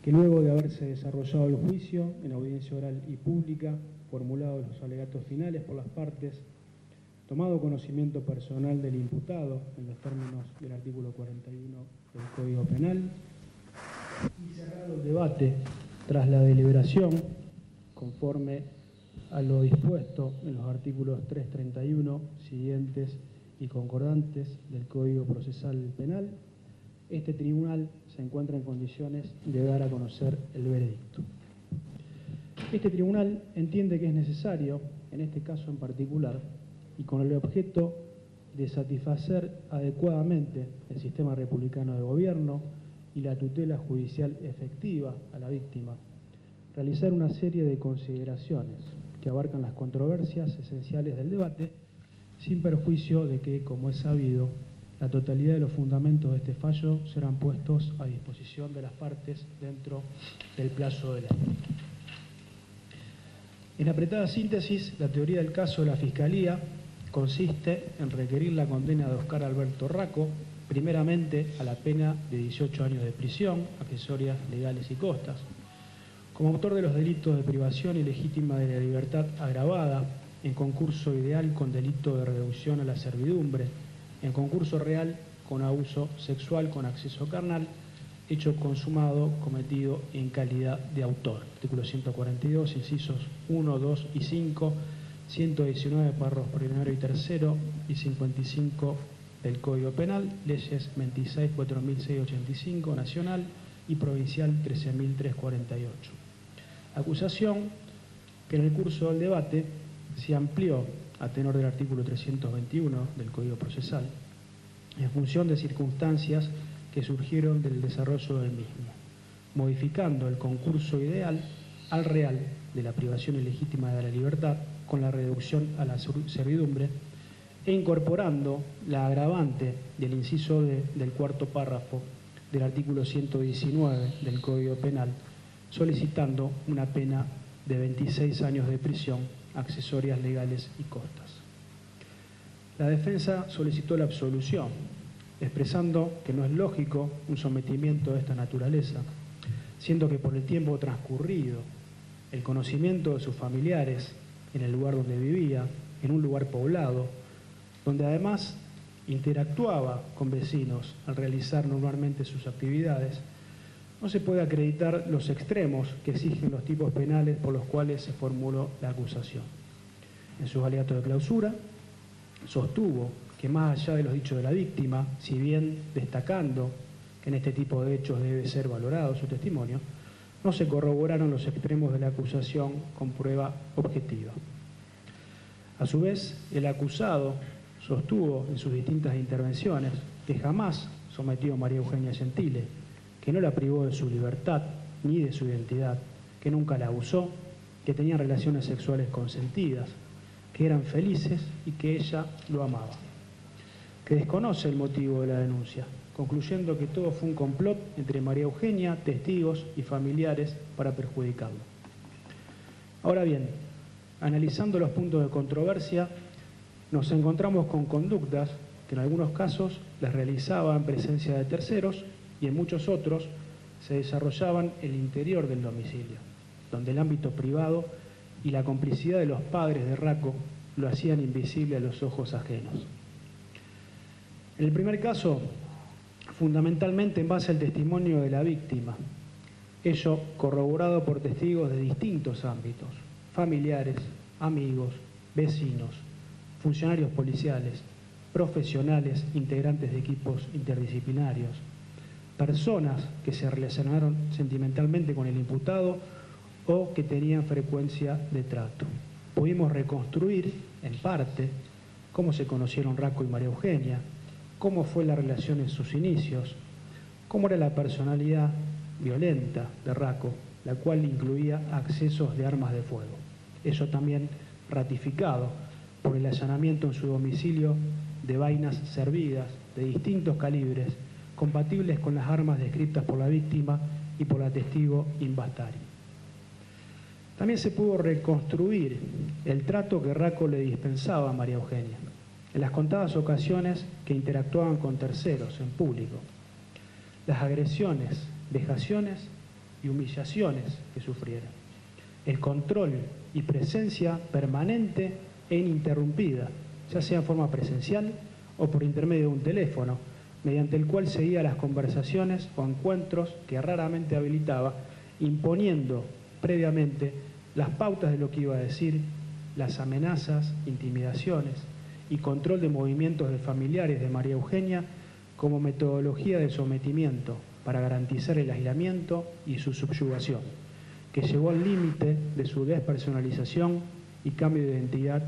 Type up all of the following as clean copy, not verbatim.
que luego de haberse desarrollado el juicio en audiencia oral y pública, formulados los alegatos finales por las partes, tomado conocimiento personal del imputado en los términos del artículo 41 del Código Penal y cerrado el debate tras la deliberación, conforme a lo dispuesto en los artículos 331 siguientes y concordantes del Código Procesal Penal, este tribunal se encuentra en condiciones de dar a conocer el veredicto. Este tribunal entiende que es necesario, en este caso en particular, y con el objeto de satisfacer adecuadamente el sistema republicano de gobierno y la tutela judicial efectiva a la víctima, realizar una serie de consideraciones que abarcan las controversias esenciales del debate, sin perjuicio de que, como es sabido, la totalidad de los fundamentos de este fallo serán puestos a disposición de las partes dentro del plazo de ley. En apretada síntesis, la teoría del caso de la Fiscalía consiste en requerir la condena de Oscar Alberto Racco, primeramente a la pena de 18 años de prisión, accesorias legales y costas, como autor de los delitos de privación ilegítima de la libertad agravada, en concurso ideal con delito de reducción a la servidumbre, en concurso real con abuso sexual con acceso carnal, hecho consumado cometido en calidad de autor. Artículo 142, incisos 1, 2 y 5, 119 párrafos primero y tercero y 55 del Código Penal, leyes 26, 4.685, nacional y provincial 13.348. Acusación que en el curso del debate se amplió a tenor del artículo 321 del Código Procesal, en función de circunstancias que surgieron del desarrollo del mismo, modificando el concurso ideal al real de la privación ilegítima de la libertad con la reducción a la servidumbre e incorporando la agravante del inciso D del cuarto párrafo del artículo 119 del Código Penal, solicitando una pena de 26 años de prisión, accesorias legales y costas. La defensa solicitó la absolución, expresando que no es lógico un sometimiento de esta naturaleza, siendo que por el tiempo transcurrido, el conocimiento de sus familiares en el lugar donde vivía, en un lugar poblado, donde además interactuaba con vecinos al realizar normalmente sus actividades, no se puede acreditar los extremos que exigen los tipos penales por los cuales se formuló la acusación. En sus alegatos de clausura, sostuvo que más allá de los dichos de la víctima, si bien destacando que en este tipo de hechos debe ser valorado su testimonio, no se corroboraron los extremos de la acusación con prueba objetiva. A su vez, el acusado sostuvo en sus distintas intervenciones que jamás sometió a María Eugenia Gentile, que no la privó de su libertad ni de su identidad, que nunca la abusó, que tenían relaciones sexuales consentidas, que eran felices y que ella lo amaba. Que desconoce el motivo de la denuncia, concluyendo que todo fue un complot entre María Eugenia, testigos y familiares para perjudicarlo. Ahora bien, analizando los puntos de controversia, nos encontramos con conductas que en algunos casos las realizaba en presencia de terceros y en muchos otros se desarrollaban en el interior del domicilio, donde el ámbito privado y la complicidad de los padres de Racco lo hacían invisible a los ojos ajenos. En el primer caso, fundamentalmente en base al testimonio de la víctima, ello corroborado por testigos de distintos ámbitos, familiares, amigos, vecinos, funcionarios policiales, profesionales, integrantes de equipos interdisciplinarios, personas que se relacionaron sentimentalmente con el imputado o que tenían frecuencia de trato. Pudimos reconstruir, en parte, cómo se conocieron Racco y María Eugenia, cómo fue la relación en sus inicios, cómo era la personalidad violenta de Racco, la cual incluía accesos de armas de fuego. Eso también ratificado por el allanamiento en su domicilio de vainas servidas de distintos calibres, compatibles con las armas descritas por la víctima y por la testigo Imbastari. También se pudo reconstruir el trato que Racco le dispensaba a María Eugenia, en las contadas ocasiones que interactuaban con terceros en público, las agresiones, vejaciones y humillaciones que sufriera. El control y presencia permanente e ininterrumpida, ya sea en forma presencial o por intermedio de un teléfono, mediante el cual seguía las conversaciones o encuentros que raramente habilitaba, imponiendo previamente las pautas de lo que iba a decir, las amenazas, intimidaciones y control de movimientos de familiares de María Eugenia como metodología de sometimiento para garantizar el aislamiento y su subyugación, que llegó al límite de su despersonalización y cambio de identidad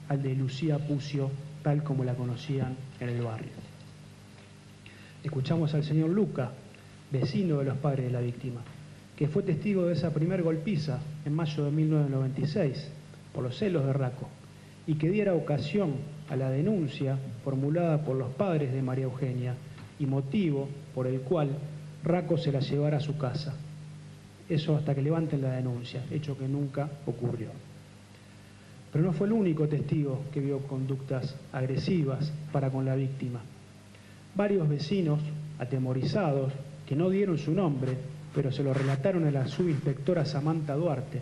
al de Lucía Puccio, tal como la conocían en el barrio. Escuchamos al señor Luca, vecino de los padres de la víctima, que fue testigo de esa primer golpiza en mayo de 1996 por los celos de Racco y que diera ocasión a la denuncia formulada por los padres de María Eugenia y motivo por el cual Racco se la llevara a su casa. Eso hasta que levanten la denuncia, hecho que nunca ocurrió. Pero no fue el único testigo que vio conductas agresivas para con la víctima. Varios vecinos, atemorizados, que no dieron su nombre, pero se lo relataron a la subinspectora Samantha Duarte,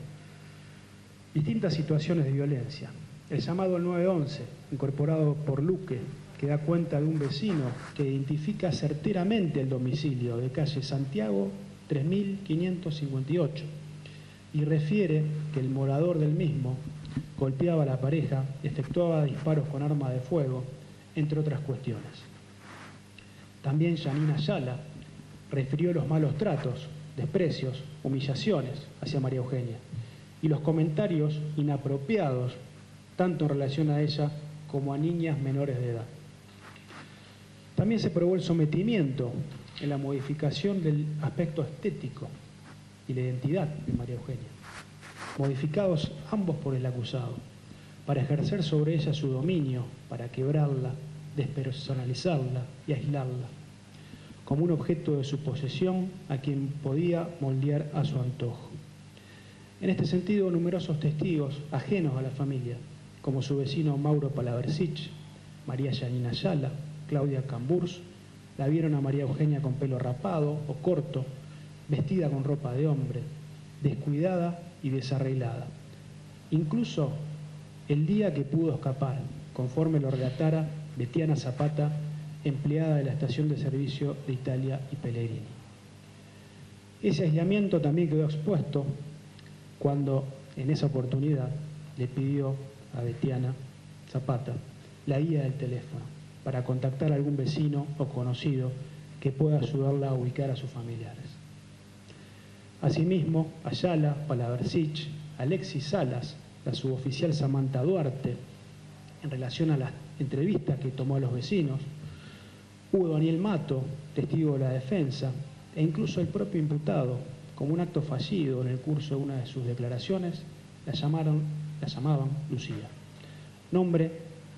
distintas situaciones de violencia. El llamado al 911, incorporado por Luque, que da cuenta de un vecino que identifica certeramente el domicilio de calle Santiago 3558 y refiere que el morador del mismo golpeaba a la pareja, efectuaba disparos con arma de fuego, entre otras cuestiones. También Yanina Ayala refirió los malos tratos, desprecios, humillaciones hacia María Eugenia y los comentarios inapropiados tanto en relación a ella como a niñas menores de edad. También se probó el sometimiento en la modificación del aspecto estético y la identidad de María Eugenia, modificados ambos por el acusado, para ejercer sobre ella su dominio, para quebrarla, despersonalizarla y aislarla, como un objeto de su posesión a quien podía moldear a su antojo. En este sentido, numerosos testigos ajenos a la familia, como su vecino Mauro Palaversich, María Yanina Ayala, Claudia Camburs, la vieron a María Eugenia con pelo rapado o corto, vestida con ropa de hombre, descuidada y desarreglada. Incluso el día que pudo escapar, conforme lo relatara Betiana Zapata, empleada de la estación de servicio de Italia y Pellegrini. Ese aislamiento también quedó expuesto cuando, en esa oportunidad, le pidió a Betiana Zapata la guía del teléfono para contactar a algún vecino o conocido que pueda ayudarla a ubicar a sus familiares. Asimismo, Ayala, Palaversich, Alexis Salas, la suboficial Samantha Duarte, en relación a las entrevistas que tomó a los vecinos, Hugo Daniel Mato, testigo de la defensa, e incluso el propio imputado, como un acto fallido en el curso de una de sus declaraciones, la llamaban Lucía, nombre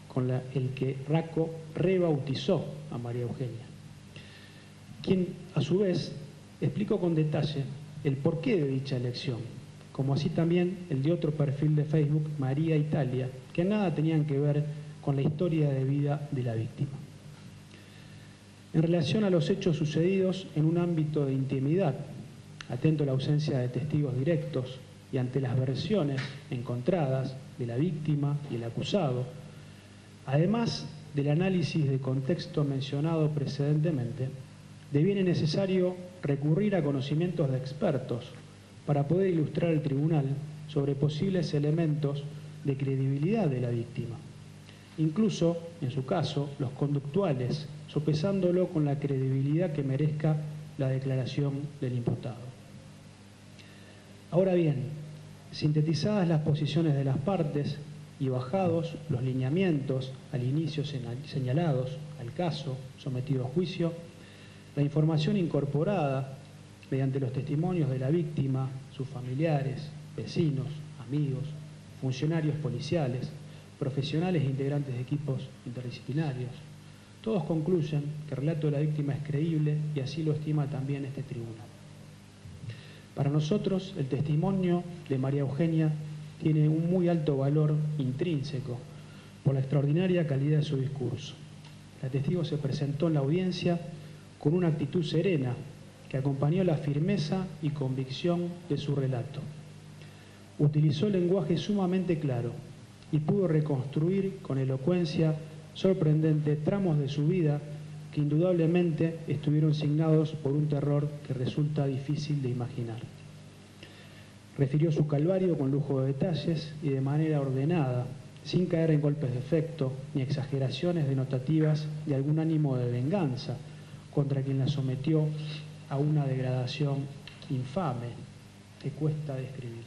con el que Racco rebautizó a María Eugenia, quien a su vez explicó con detalle el porqué de dicha elección, como así también el de otro perfil de Facebook, María Italia, que nada tenían que ver con la historia de vida de la víctima. En relación a los hechos sucedidos en un ámbito de intimidad, atento a la ausencia de testigos directos y ante las versiones encontradas de la víctima y el acusado, además del análisis de contexto mencionado precedentemente, deviene necesario recurrir a conocimientos de expertos para poder ilustrar al tribunal sobre posibles elementos de credibilidad de la víctima, incluso, en su caso, los conductuales, sopesándolo con la credibilidad que merezca la declaración del imputado. Ahora bien, sintetizadas las posiciones de las partes y bajados los lineamientos al inicio señalados al caso sometido a juicio, la información incorporada mediante los testimonios de la víctima, sus familiares, vecinos, amigos, funcionarios policiales, profesionales e integrantes de equipos interdisciplinarios, todos concluyen que el relato de la víctima es creíble y así lo estima también este tribunal. Para nosotros, el testimonio de María Eugenia tiene un muy alto valor intrínseco por la extraordinaria calidad de su discurso. La testigo se presentó en la audiencia con una actitud serena que acompañó la firmeza y convicción de su relato. Utilizó lenguaje sumamente claro y pudo reconstruir con elocuencia sorprendente tramos de su vida que indudablemente estuvieron signados por un terror que resulta difícil de imaginar. Refirió su calvario con lujo de detalles y de manera ordenada, sin caer en golpes de efecto ni exageraciones denotativas de algún ánimo de venganza contra quien la sometió a una degradación infame que cuesta describir.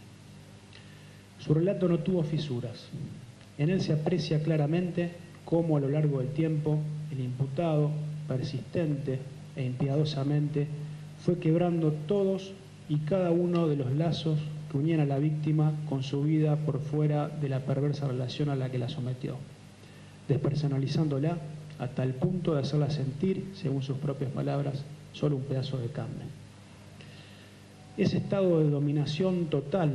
Su relato no tuvo fisuras. En él se aprecia claramente cómo a lo largo del tiempo el imputado, persistente e impiadosamente, fue quebrando todos y cada uno de los lazos que unían a la víctima con su vida por fuera de la perversa relación a la que la sometió, despersonalizándola hasta el punto de hacerla sentir, según sus propias palabras, solo un pedazo de carne. Ese estado de dominación total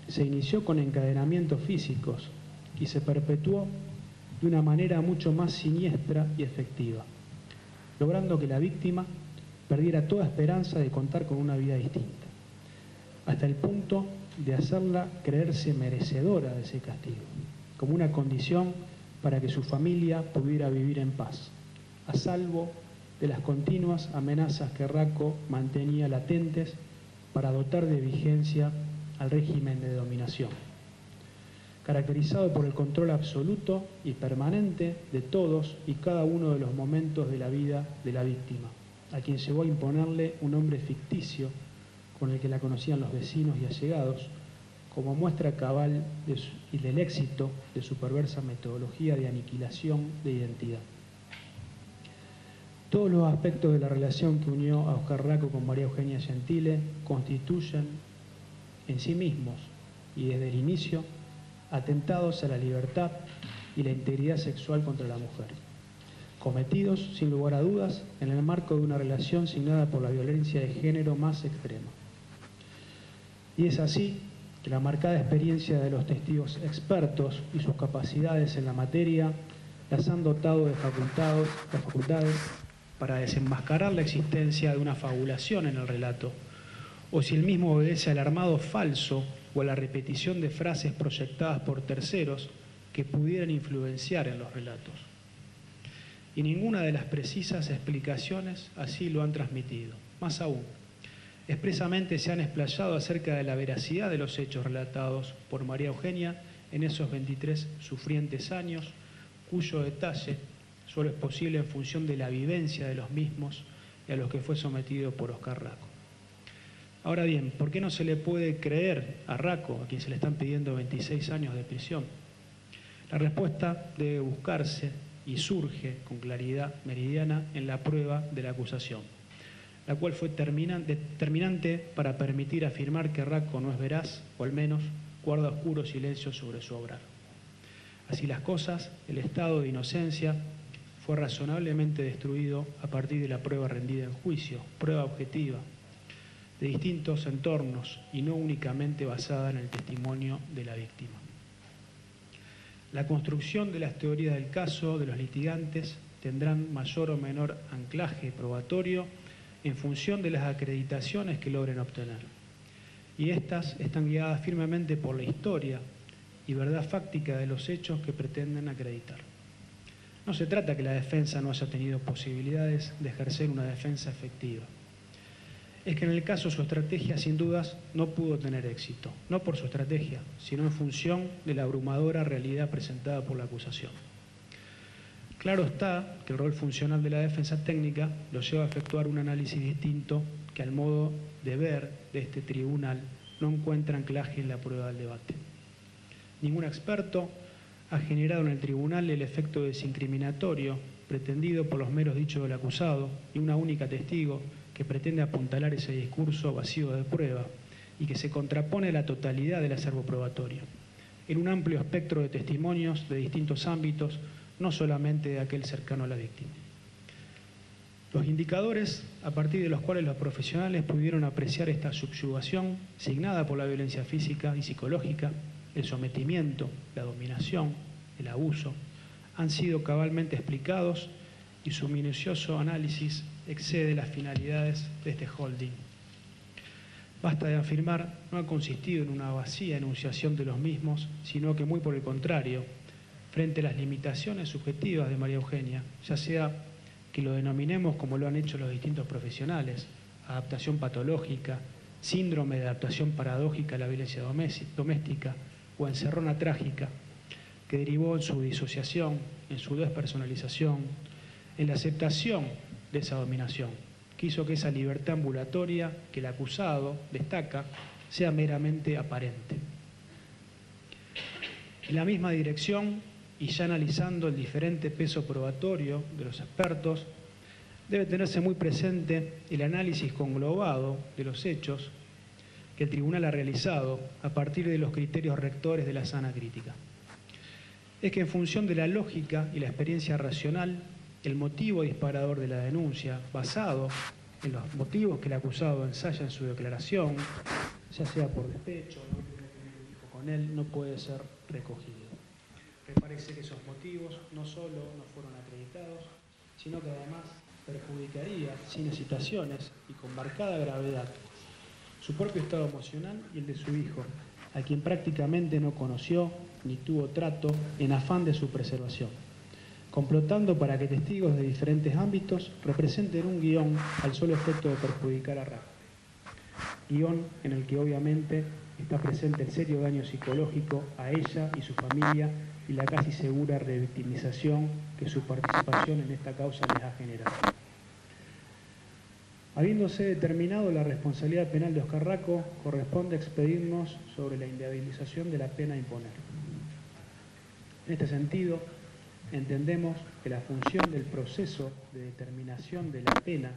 se inició con encadenamientos físicos y se perpetuó de una manera mucho más siniestra y efectiva, logrando que la víctima perdiera toda esperanza de contar con una vida distinta, hasta el punto de hacerla creerse merecedora de ese castigo, como una condición para que su familia pudiera vivir en paz, a salvo de las continuas amenazas que Racco mantenía latentes para dotar de vigencia al régimen de dominación, caracterizado por el control absoluto y permanente de todos y cada uno de los momentos de la vida de la víctima, a quien llegó a imponerle un nombre ficticio con el que la conocían los vecinos y allegados, como muestra cabal del éxito de su perversa metodología de aniquilación de identidad. Todos los aspectos de la relación que unió a Oscar Racco con María Eugenia Gentile constituyen en sí mismos y desde el inicio atentados a la libertad y la integridad sexual contra la mujer, cometidos sin lugar a dudas en el marco de una relación signada por la violencia de género más extrema. Y es así que la marcada experiencia de los testigos expertos y sus capacidades en la materia las han dotado de facultades para desenmascarar la existencia de una fabulación en el relato, o si el mismo obedece al armado falso o a la repetición de frases proyectadas por terceros que pudieran influenciar en los relatos. Y ninguna de las precisas explicaciones así lo han transmitido. Más aún, expresamente se han explayado acerca de la veracidad de los hechos relatados por María Eugenia en esos 23 sufrientes años, cuyo detalle solo es posible en función de la vivencia de los mismos y a los que fue sometido por Oscar Racco. Ahora bien, ¿por qué no se le puede creer a Racco, a quien se le están pidiendo 26 años de prisión? La respuesta debe buscarse y surge con claridad meridiana en la prueba de la acusación, la cual fue determinante para permitir afirmar que Racco no es veraz, o al menos guarda oscuro silencio sobre su obrar. Así las cosas, el estado de inocencia fue razonablemente destruido a partir de la prueba rendida en juicio, prueba objetiva, de distintos entornos y no únicamente basada en el testimonio de la víctima. La construcción de las teorías del caso de los litigantes tendrán mayor o menor anclaje probatorio en función de las acreditaciones que logren obtener. Y estas están guiadas firmemente por la historia y verdad fáctica de los hechos que pretenden acreditar. No se trata que la defensa no haya tenido posibilidades de ejercer una defensa efectiva. Es que en el caso su estrategia sin dudas no pudo tener éxito, no por su estrategia, sino en función de la abrumadora realidad presentada por la acusación. Claro está que el rol funcional de la defensa técnica lo lleva a efectuar un análisis distinto que al modo de ver de este tribunal no encuentra anclaje en la prueba del debate. Ningún experto ha generado en el tribunal el efecto desincriminatorio pretendido por los meros dichos del acusado y una única testigo que pretende apuntalar ese discurso vacío de prueba y que se contrapone a la totalidad del acervo probatorio, en un amplio espectro de testimonios de distintos ámbitos, no solamente de aquel cercano a la víctima. Los indicadores a partir de los cuales los profesionales pudieron apreciar esta subyugación signada por la violencia física y psicológica, el sometimiento, la dominación, el abuso, han sido cabalmente explicados y su minucioso análisis excede las finalidades de este holding. Basta de afirmar, no ha consistido en una vacía enunciación de los mismos, sino que muy por el contrario, frente a las limitaciones subjetivas de María Eugenia, ya sea que lo denominemos como lo han hecho los distintos profesionales, adaptación patológica, síndrome de adaptación paradójica a la violencia doméstica o encerrona trágica, que derivó en su disociación, en su despersonalización, en la aceptación de esa dominación, que hizo que esa libertad ambulatoria que el acusado destaca sea meramente aparente. En la misma dirección, y ya analizando el diferente peso probatorio de los expertos, debe tenerse muy presente el análisis conglobado de los hechos que el tribunal ha realizado a partir de los criterios rectores de la sana crítica. Es que en función de la lógica y la experiencia racional, el motivo disparador de la denuncia, basado en los motivos que el acusado ensaya en su declaración, ya sea por despecho o no tener un hijo con él, no puede ser recogido. Me parece que esos motivos no solo no fueron acreditados, sino que además perjudicaría, sin hesitaciones y con marcada gravedad, su propio estado emocional y el de su hijo, a quien prácticamente no conoció ni tuvo trato en afán de su preservación, complotando para que testigos de diferentes ámbitos representen un guión al solo efecto de perjudicar a Rafa. Guión en el que obviamente está presente el serio daño psicológico a ella y su familia y la casi segura revictimización que su participación en esta causa les ha generado. Habiéndose determinado la responsabilidad penal de Oscar Racco, corresponde expedirnos sobre la inviabilización de la pena a imponer. En este sentido, entendemos que la función del proceso de determinación de la pena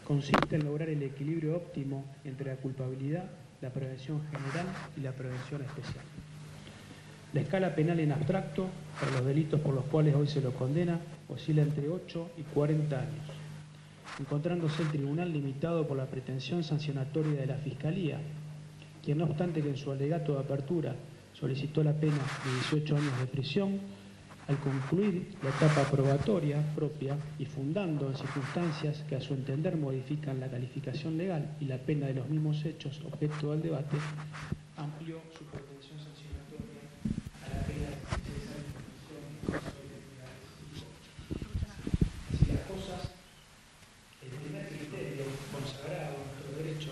consiste en lograr el equilibrio óptimo entre la culpabilidad, la prevención general y la prevención especial. La escala penal en abstracto, para los delitos por los cuales hoy se lo condena, oscila entre 8 y 40 años, encontrándose el tribunal limitado por la pretensión sancionatoria de la Fiscalía, quien no obstante que en su alegato de apertura solicitó la pena de 18 años de prisión, al concluir la etapa probatoria propia y fundando en circunstancias que a su entender modifican la calificación legal y la pena de los mismos hechos objeto del debate, amplió su pretensión sancionatoria a la pena de 16 años de prisión en caso de identidades psicológicas. Así las cosas, el primer criterio consagrado en nuestro derecho,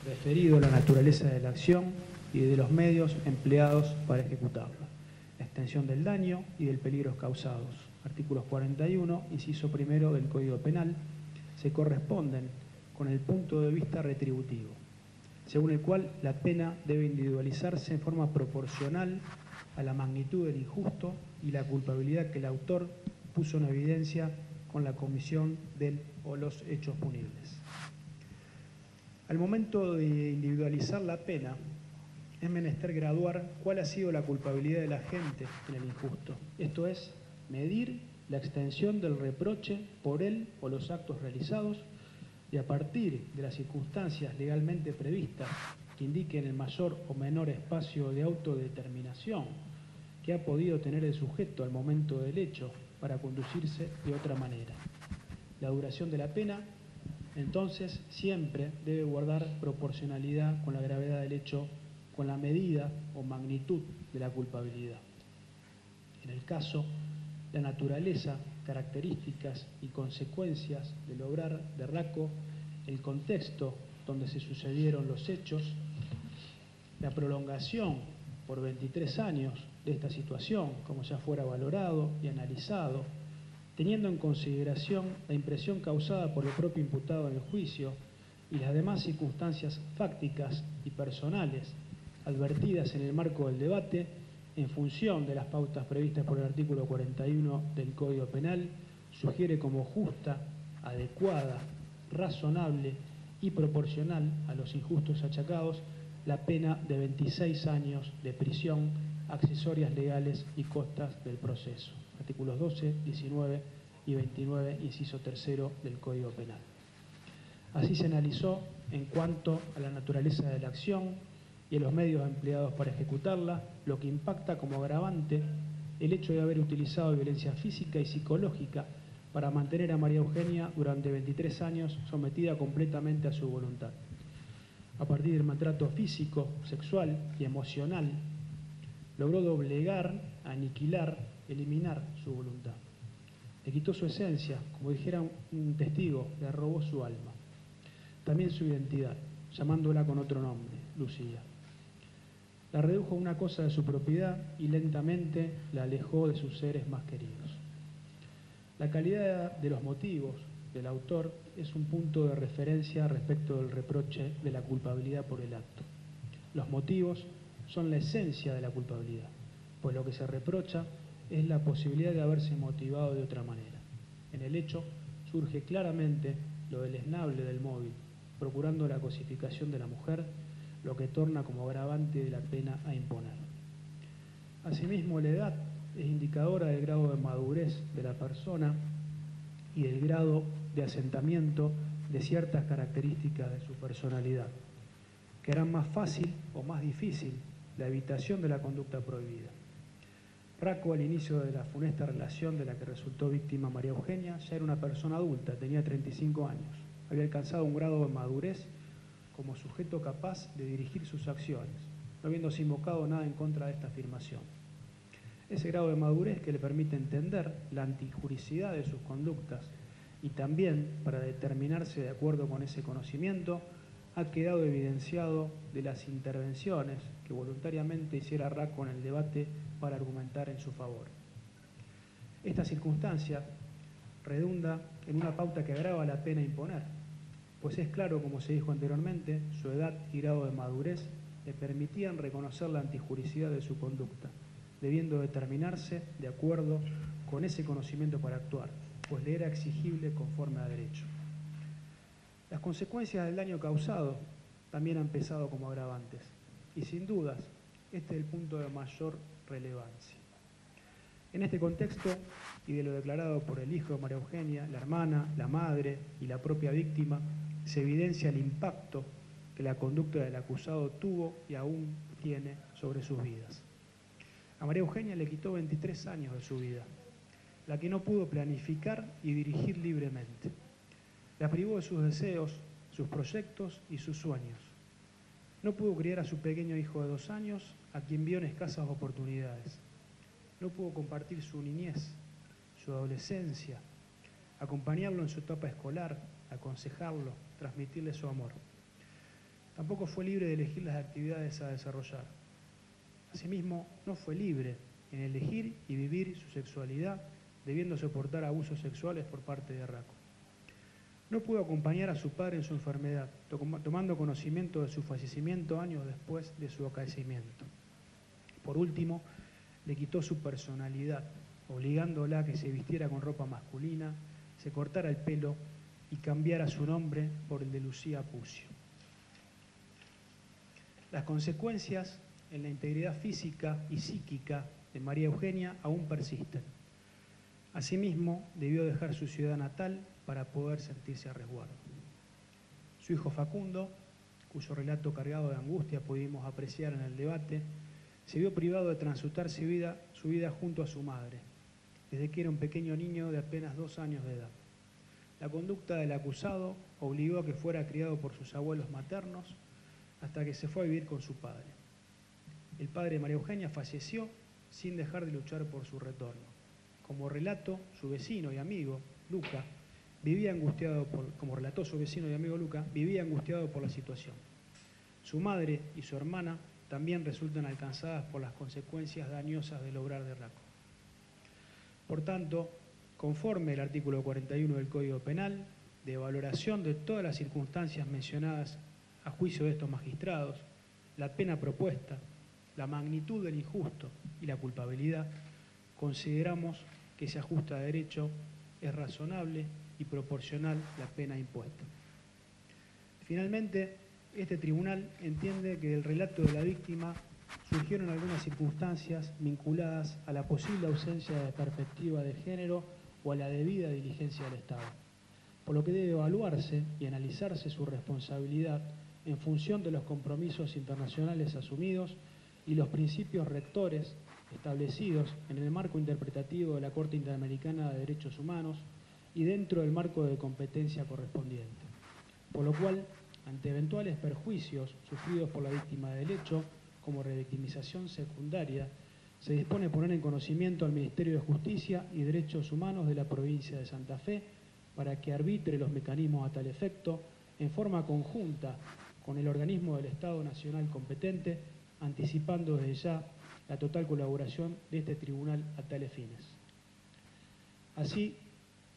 referido a la naturaleza de la acción y de los medios empleados para ejecutarla, la extensión del daño y del peligro causados, artículos 41, inciso primero del Código Penal, se corresponden con el punto de vista retributivo, según el cual la pena debe individualizarse en forma proporcional a la magnitud del injusto y la culpabilidad que el autor puso en evidencia con la comisión del o los hechos punibles. Al momento de individualizar la pena, es menester graduar cuál ha sido la culpabilidad de la gente en el injusto. Esto es, medir la extensión del reproche por él o los actos realizados y a partir de las circunstancias legalmente previstas que indiquen el mayor o menor espacio de autodeterminación que ha podido tener el sujeto al momento del hecho para conducirse de otra manera. La duración de la pena, entonces, siempre debe guardar proporcionalidad con la gravedad del hecho, con la medida o magnitud de la culpabilidad. En el caso, la naturaleza, características y consecuencias del obrar de Racco, el contexto donde se sucedieron los hechos, la prolongación por 23 años de esta situación, como ya fuera valorado y analizado, teniendo en consideración la impresión causada por el propio imputado en el juicio y las demás circunstancias fácticas y personales advertidas en el marco del debate, en función de las pautas previstas por el artículo 41 del Código Penal, sugiere como justa, adecuada, razonable y proporcional a los injustos achacados la pena de 26 años de prisión, accesorias legales y costas del proceso. Artículos 12, 19 y 29, inciso tercero del Código Penal. Así se analizó en cuanto a la naturaleza de la acción y a los medios empleados para ejecutarla, lo que impacta como agravante el hecho de haber utilizado violencia física y psicológica para mantener a María Eugenia durante 23 años sometida completamente a su voluntad. A partir del maltrato físico, sexual y emocional, logró doblegar, aniquilar, eliminar su voluntad. Le quitó su esencia, como dijera un testigo, le robó su alma. También su identidad, llamándola con otro nombre, Lucía. La redujo a una cosa de su propiedad y lentamente la alejó de sus seres más queridos. La calidad de los motivos del autor es un punto de referencia respecto del reproche de la culpabilidad por el acto. Los motivos son la esencia de la culpabilidad, pues lo que se reprocha es la posibilidad de haberse motivado de otra manera. En el hecho surge claramente lo deleznable del móvil, procurando la cosificación de la mujer, lo que torna como agravante de la pena a imponer. Asimismo, la edad es indicadora del grado de madurez de la persona y del grado de asentamiento de ciertas características de su personalidad, que harán más fácil o más difícil la evitación de la conducta prohibida. Racco, al inicio de la funesta relación de la que resultó víctima María Eugenia, ya era una persona adulta, tenía 35 años, había alcanzado un grado de madurez como sujeto capaz de dirigir sus acciones, no habiéndose invocado nada en contra de esta afirmación. Ese grado de madurez que le permite entender la antijuricidad de sus conductas y también, para determinarse de acuerdo con ese conocimiento, ha quedado evidenciado de las intervenciones que voluntariamente hiciera Racco en el debate para argumentar en su favor. Esta circunstancia redunda en una pauta que agrava la pena imponer, pues es claro, como se dijo anteriormente, su edad y grado de madurez le permitían reconocer la antijuricidad de su conducta, debiendo determinarse de acuerdo con ese conocimiento para actuar, pues le era exigible conforme a derecho. Las consecuencias del daño causado también han pesado como agravantes, y sin dudas, este es el punto de mayor relevancia. En este contexto, y de lo declarado por el hijo de María Eugenia, la hermana, la madre y la propia víctima, se evidencia el impacto que la conducta del acusado tuvo y aún tiene sobre sus vidas. A María Eugenia le quitó 23 años de su vida, la que no pudo planificar y dirigir libremente. La privó de sus deseos, sus proyectos y sus sueños. No pudo criar a su pequeño hijo de 2 años, a quien vio en escasas oportunidades. No pudo compartir su niñez, su adolescencia, acompañarlo en su etapa escolar, aconsejarlo, transmitirle su amor. Tampoco fue libre de elegir las actividades a desarrollar. Asimismo, no fue libre en elegir y vivir su sexualidad, debiendo soportar abusos sexuales por parte de Racco. No pudo acompañar a su padre en su enfermedad, tomando conocimiento de su fallecimiento años después de su acaecimiento. Por último, le quitó su personalidad, obligándola a que se vistiera con ropa masculina, se cortara el pelo y cambiara su nombre por el de Lucía Puccio. Las consecuencias en la integridad física y psíquica de María Eugenia aún persisten. Asimismo, debió dejar su ciudad natal para poder sentirse a resguardo. Su hijo Facundo, cuyo relato cargado de angustia pudimos apreciar en el debate, se vio privado de transitar su vida junto a su madre, desde que era un pequeño niño de apenas 2 años de edad. La conducta del acusado obligó a que fuera criado por sus abuelos maternos hasta que se fue a vivir con su padre. El padre de María Eugenia falleció sin dejar de luchar por su retorno. Como relató su vecino y amigo, Luca, vivía angustiado por la situación. Su madre y su hermana también resultan alcanzadas por las consecuencias dañosas del obrar de Racco. Por tanto, conforme el artículo 41 del Código Penal, de valoración de todas las circunstancias mencionadas a juicio de estos magistrados, la pena propuesta, la magnitud del injusto y la culpabilidad, consideramos que se ajusta a derecho, es razonable y proporcional la pena impuesta. Finalmente, este tribunal entiende que del relato de la víctima surgieron algunas circunstancias vinculadas a la posible ausencia de perspectiva de género o a la debida diligencia del Estado, por lo que debe evaluarse y analizarse su responsabilidad en función de los compromisos internacionales asumidos y los principios rectores establecidos en el marco interpretativo de la Corte Interamericana de Derechos Humanos, y dentro del marco de competencia correspondiente. Por lo cual, ante eventuales perjuicios sufridos por la víctima del hecho, como revictimización secundaria, se dispone poner en conocimiento al Ministerio de Justicia y Derechos Humanos de la provincia de Santa Fe para que arbitre los mecanismos a tal efecto en forma conjunta con el organismo del Estado Nacional competente, anticipando desde ya la total colaboración de este tribunal a tales fines. Así,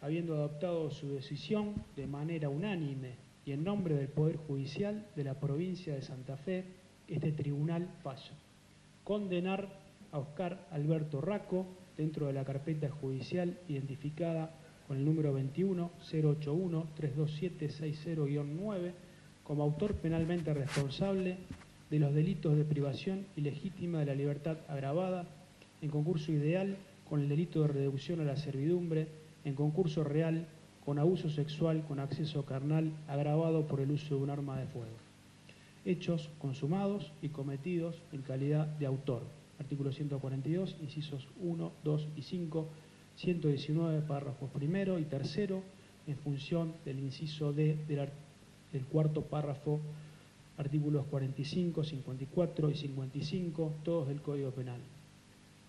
habiendo adoptado su decisión de manera unánime y en nombre del Poder Judicial de la provincia de Santa Fe, este tribunal falla. Condenar a Oscar Alberto Racco dentro de la carpeta judicial identificada con el número 21-081-32760-9 como autor penalmente responsable de los delitos de privación ilegítima de la libertad agravada, en concurso ideal con el delito de reducción a la servidumbre, en concurso real con abuso sexual con acceso carnal agravado por el uso de un arma de fuego. Hechos consumados y cometidos en calidad de autor. Artículo 142, incisos 1, 2 y 5, 119, párrafos primero y tercero, en función del inciso D del cuarto párrafo, artículos 45, 54 y 55, todos del Código Penal.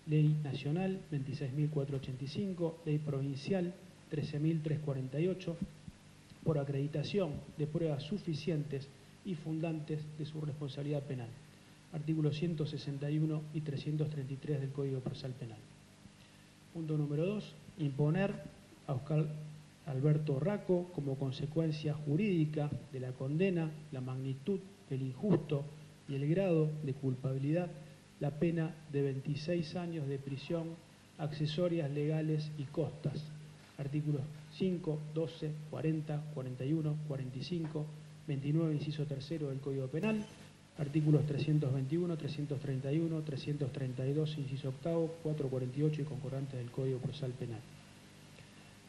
Ley Nacional 26.485, Ley Provincial 13.348, por acreditación de pruebas suficientes y fundantes de su responsabilidad penal. Artículos 161 y 333 del Código Procesal Penal. Punto número 2. Imponer a Oscar Alberto Racco, como consecuencia jurídica de la condena, la magnitud, el injusto y el grado de culpabilidad, la pena de 26 años de prisión, accesorias legales y costas. Artículos 5, 12, 40, 41, 45, 29, inciso tercero del Código Penal, artículos 321, 331, 332, inciso octavo, 448 y concordantes del Código Procesal Penal.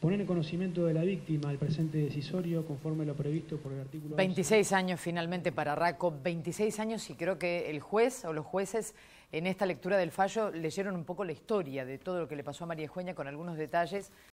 Poner en conocimiento de la víctima el presente decisorio conforme a lo previsto por el artículo... 26 años finalmente para Racco, 26 años, y creo que el juez o los jueces en esta lectura del fallo leyeron un poco la historia de todo lo que le pasó a María Eugenia con algunos detalles